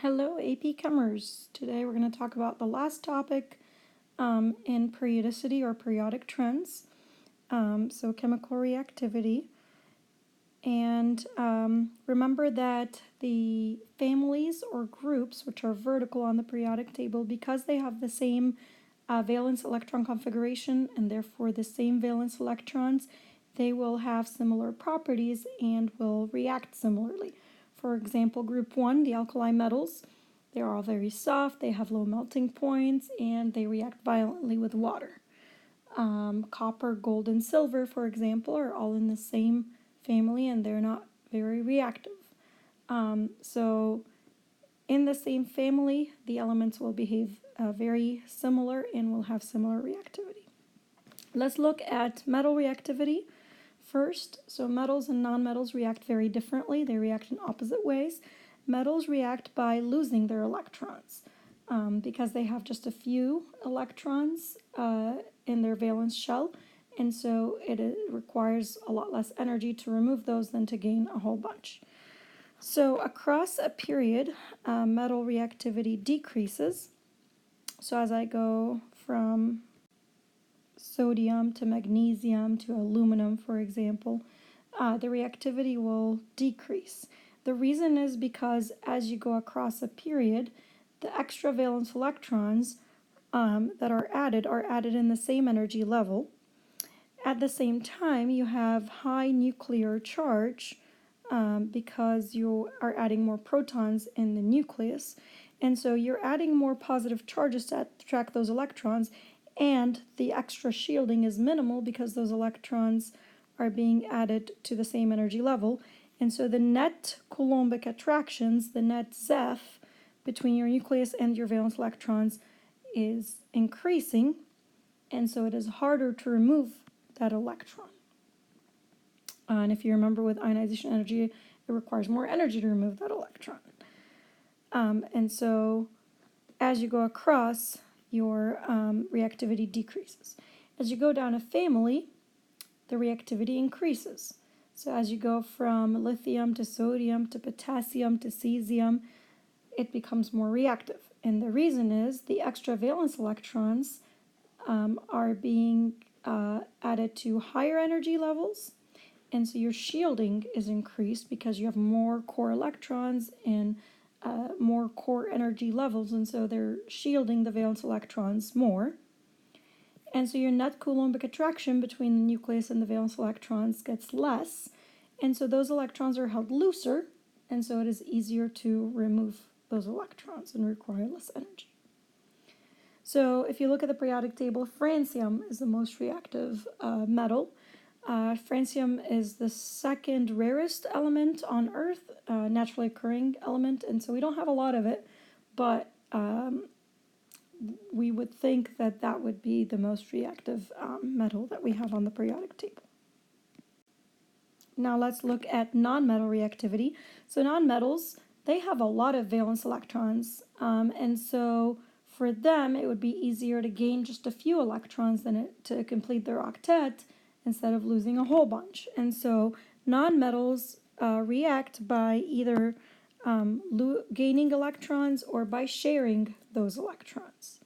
Hello, AP Chemers. Today we're going to talk about the last topic in periodicity or periodic trends, so chemical reactivity. And remember that the families or groups which are vertical on the periodic table, because they have the same valence electron configuration and therefore the same valence electrons, they will have similar properties and will react similarly. For example, group 1, the alkali metals, they're all very soft, they have low melting points, and they react violently with water. Copper, gold, and silver, for example, are all in the same family and they're not very reactive. So in the same family, the elements will behave very similar and will have similar reactivity. Let's look at metal reactivity first. So metals and nonmetals react very differently. They react in opposite ways. Metals react by losing their electrons because they have just a few electrons in their valence shell, and so it requires a lot less energy to remove those than to gain a whole bunch. So across a period, metal reactivity decreases. So as I go from sodium to magnesium to aluminum, for example, the reactivity will decrease. The reason is because as you go across a period, the extra valence electrons that are added in the same energy level. At the same time, you have high nuclear charge because you are adding more protons in the nucleus, and so you're adding more positive charges to attract those electrons, and the extra shielding is minimal because those electrons are being added to the same energy level. And so the net Coulombic attractions, the net Zeph between your nucleus and your valence electrons is increasing, and so it is harder to remove that electron. And if you remember, with ionization energy, it requires more energy to remove that electron. And so as you go across, your reactivity decreases. As you go down a family, the reactivity increases. So as you go from lithium to sodium to potassium to cesium, it becomes more reactive. And the reason is the extra valence electrons are being added to higher energy levels, and so your shielding is increased because you have more core electrons and more core energy levels, and so they're shielding the valence electrons more. And so your net Coulombic attraction between the nucleus and the valence electrons gets less, and so those electrons are held looser, and so it is easier to remove those electrons and require less energy. So if you look at the periodic table, francium is the most reactive metal. Francium is the second rarest element on Earth, naturally occurring element, and so we don't have a lot of it, but we would think that that would be the most reactive metal that we have on the periodic table. Now let's look at nonmetal reactivity. So nonmetals, they have a lot of valence electrons, and so for them it would be easier to gain just a few electrons than to complete their octet instead of losing a whole bunch. And so nonmetals react by either gaining electrons or by sharing those electrons.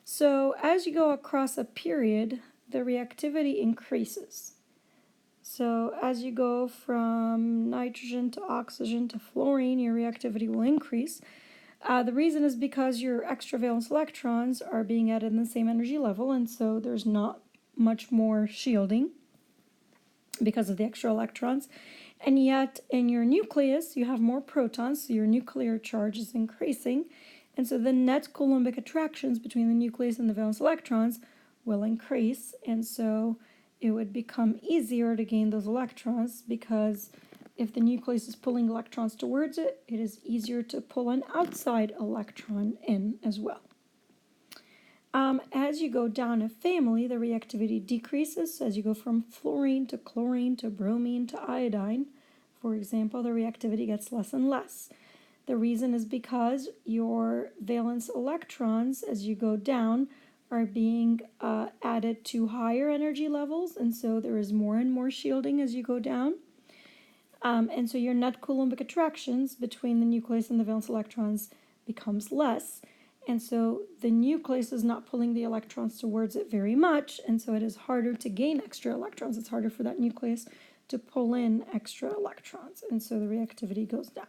So as you go across a period, the reactivity increases. So as you go from nitrogen to oxygen to fluorine, your reactivity will increase. The reason is because your extra valence electrons are being added in the same energy level, and so there's not much more shielding because of the extra electrons. And yet in your nucleus, you have more protons, so your nuclear charge is increasing, and so the net Coulombic attractions between the nucleus and the valence electrons will increase, and so it would become easier to gain those electrons because if the nucleus is pulling electrons towards it, it is easier to pull an outside electron in as well. As you go down a family, the reactivity decreases. As you go from fluorine to chlorine to bromine to iodine, for example, the reactivity gets less and less. The reason is because your valence electrons, as you go down, are being added to higher energy levels, and so there is more and more shielding as you go down. And so your net Coulombic attractions between the nucleus and the valence electrons becomes less. And so the nucleus is not pulling the electrons towards it very much, and so it is harder to gain extra electrons. It's harder for that nucleus to pull in extra electrons, and so the reactivity goes down.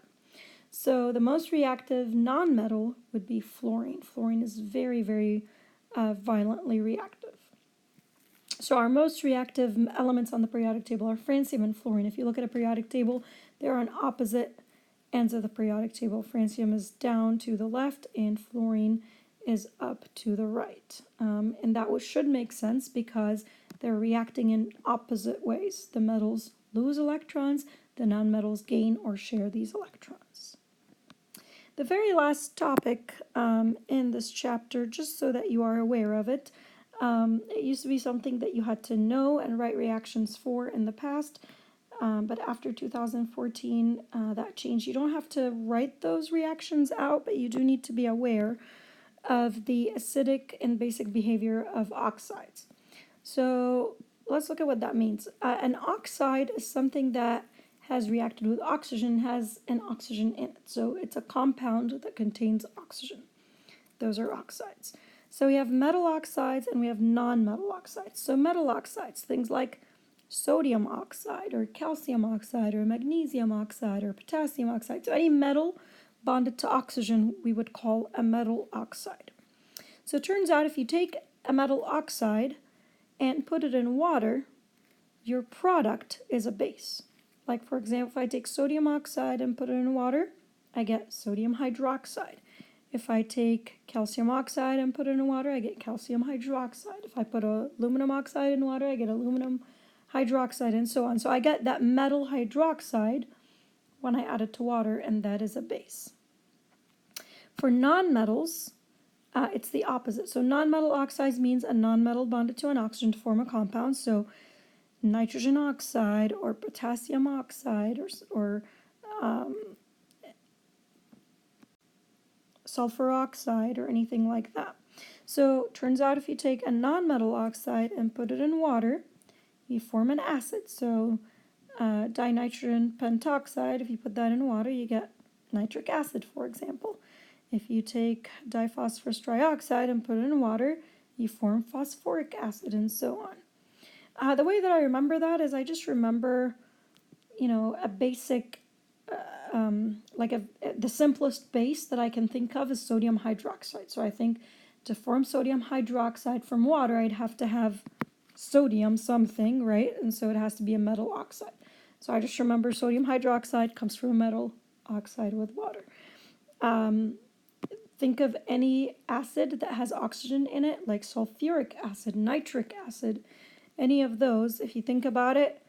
So the most reactive nonmetal would be fluorine. Fluorine is very, very violently reactive. So our most reactive elements on the periodic table are francium and fluorine. If you look at a periodic table, they're on opposite ends of the periodic table. Francium is down to the left and fluorine is up to the right. And that should make sense because they're reacting in opposite ways. The metals lose electrons, the nonmetals gain or share these electrons. The very last topic in this chapter, just so that you are aware of it, it used to be something that you had to know and write reactions for in the past, but after 2014, that changed. You don't have to write those reactions out, but you do need to be aware of the acidic and basic behavior of oxides. So let's look at what that means. An oxide is something that has reacted with oxygen, has an oxygen in it. So it's a compound that contains oxygen. Those are oxides. So we have metal oxides and we have non-metal oxides. So metal oxides, things like sodium oxide or calcium oxide or magnesium oxide or potassium oxide. So any metal bonded to oxygen we would call a metal oxide. So it turns out if you take a metal oxide and put it in water, your product is a base. Like for example, if I take sodium oxide and put it in water, I get sodium hydroxide. If I take calcium oxide and put it in water, I get calcium hydroxide. If I put aluminum oxide in water, I get aluminum hydroxide, and so on. So I get that metal hydroxide when I add it to water, and that is a base. For nonmetals, it's the opposite. So nonmetal oxides means a nonmetal bonded to an oxygen to form a compound. So nitrogen oxide or potassium oxide or sulfur oxide or anything like that. So turns out if you take a nonmetal oxide and put it in water, you form an acid. So dinitrogen pentoxide, if you put that in water, you get nitric acid, for example. If you take diphosphorus trioxide and put it in water, you form phosphoric acid, and so on. The way that I remember that is I just remember, a basic the simplest base that I can think of is sodium hydroxide. So I think to form sodium hydroxide from water, I'd have to have sodium something, right? And so it has to be a metal oxide. So I just remember sodium hydroxide comes from a metal oxide with water. Think of any acid that has oxygen in it, like sulfuric acid, nitric acid, any of those. If you think about it,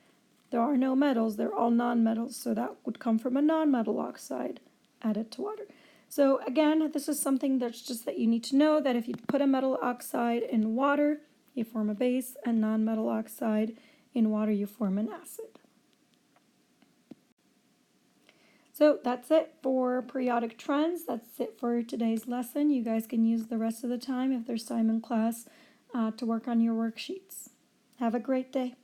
there are no metals, they're all nonmetals, so that would come from a nonmetal oxide added to water. So again, this is something that's just that you need to know, that if you put a metal oxide in water, you form a base, and nonmetal oxide in water, you form an acid. So that's it for periodic trends. That's it for today's lesson. You guys can use the rest of the time, if there's time in class, to work on your worksheets. Have a great day.